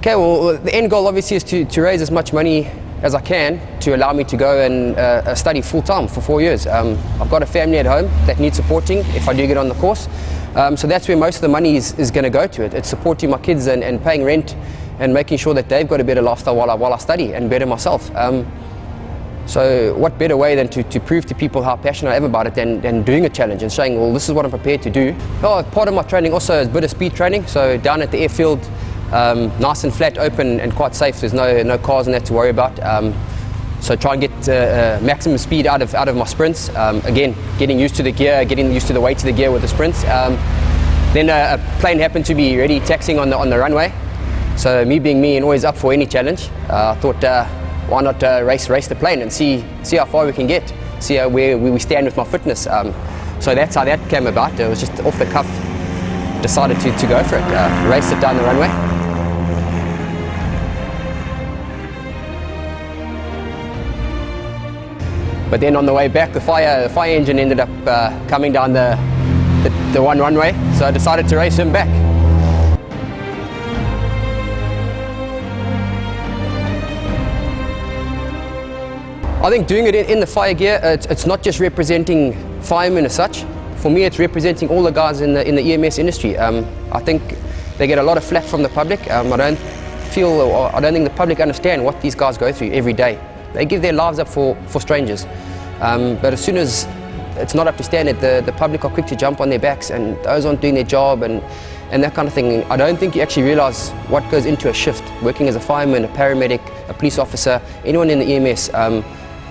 Okay, well, the end goal obviously is to raise as much money as I can to allow me to go and study full-time for 4 years. I've got a family at home that needs supporting if I do get on the course. So that's where most of the money is going to go to it. It's supporting my kids and paying rent and making sure that they've got a better lifestyle while I study and better myself. So what better way than to prove to people how passionate I am about it than doing a challenge and saying, well, this is what I'm prepared to do. Oh, part of my training also is a bit of speed training. So down at the airfield, nice and flat, open and quite safe. There's no cars in there to worry about. So try and get maximum speed out of my sprints. Again, getting used to the gear, getting used to the weight of the gear with the sprints. Then a plane happened to be ready taxiing on the runway. So me being me and always up for any challenge, I thought why not race the plane and see how far we can get, see where we stand with my fitness. So that's how that came about. It was just off the cuff, decided to go for it, race it down the runway. But then on the way back, the fire engine ended up coming down the one runway, so I decided to race him back. I think doing it in the fire gear, it's not just representing firemen as such. For me, it's representing all the guys in the EMS industry. I think they get a lot of flack from the public. I don't think the public understand what these guys go through every day. They give their lives up for strangers. But as soon as it's not up to standard, the public are quick to jump on their backs and those aren't doing their job and that kind of thing. I don't think you actually realize what goes into a shift, working as a fireman, a paramedic, a police officer, anyone in the EMS.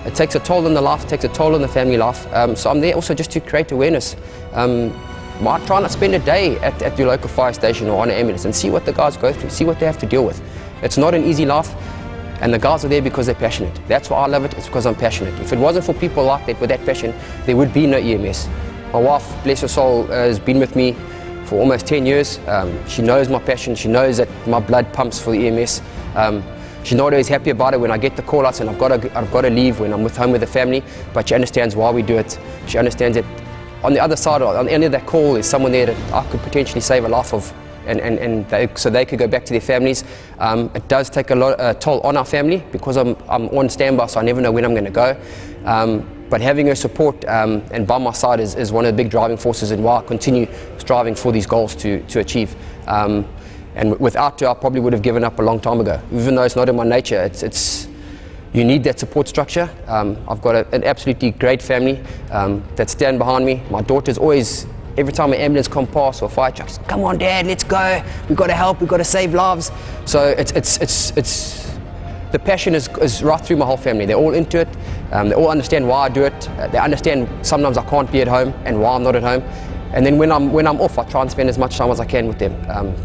It takes a toll on the life, it takes a toll on the family life. So I'm there also just to create awareness. Might try not spend a day at your local fire station or on an ambulance and see what the guys go through, see what they have to deal with. It's not an easy life, and the guys are there because they're passionate. That's why I love it, it's because I'm passionate. If it wasn't for people like that with that passion, there would be no EMS. My wife, bless her soul, has been with me for almost 10 years. She knows my passion, she knows that my blood pumps for the EMS. She's not always happy about it when I get the call outs and I've got to leave when I'm home with the family, but she understands why we do it. She understands that on the other side, on the end of that call, is someone there that I could potentially save a life of, so they could go back to their families. It does take a toll on our family because I'm on standby, so I never know when I'm going to go. But having her support and by my side is one of the big driving forces in why I continue striving for these goals to achieve. And without her, I probably would have given up a long time ago. Even though it's not in my nature, you need that support structure. I've got an absolutely great family that stand behind me. My daughter's always, every time an ambulance comes past or a fire truck, come on Dad, let's go. We've got to help, we've got to save lives. So the passion is right through my whole family. They're all into it. They all understand why I do it. They understand sometimes I can't be at home and why I'm not at home. And then when I'm off, I try and spend as much time as I can with them.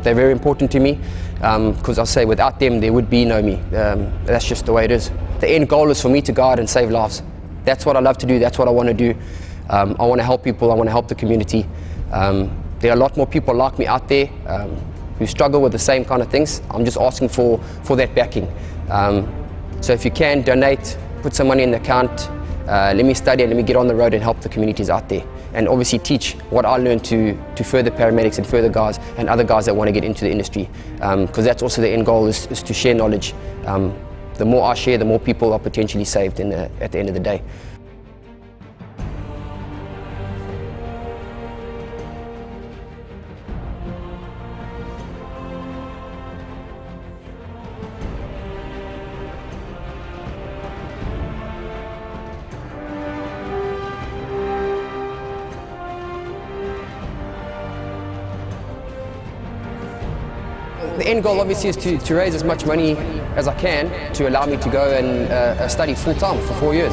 They're very important to me because I say without them, there would be no me. That's just the way it is. The end goal is for me to go out and save lives. That's what I love to do. That's what I want to do. I want to help people. I want to help the community. There are a lot more people like me out there who struggle with the same kind of things. I'm just asking for that backing. So if you can, donate, put some money in the account. Let me study and let me get on the road and help the communities out there. And obviously teach what I learned to further paramedics and further guys and other guys that want to get into the industry. Because that's also the end goal is to share knowledge. The more I share, the more people are potentially saved at the end of the day. The end goal obviously is to raise as much money as I can to allow me to go and study full-time for 4 years.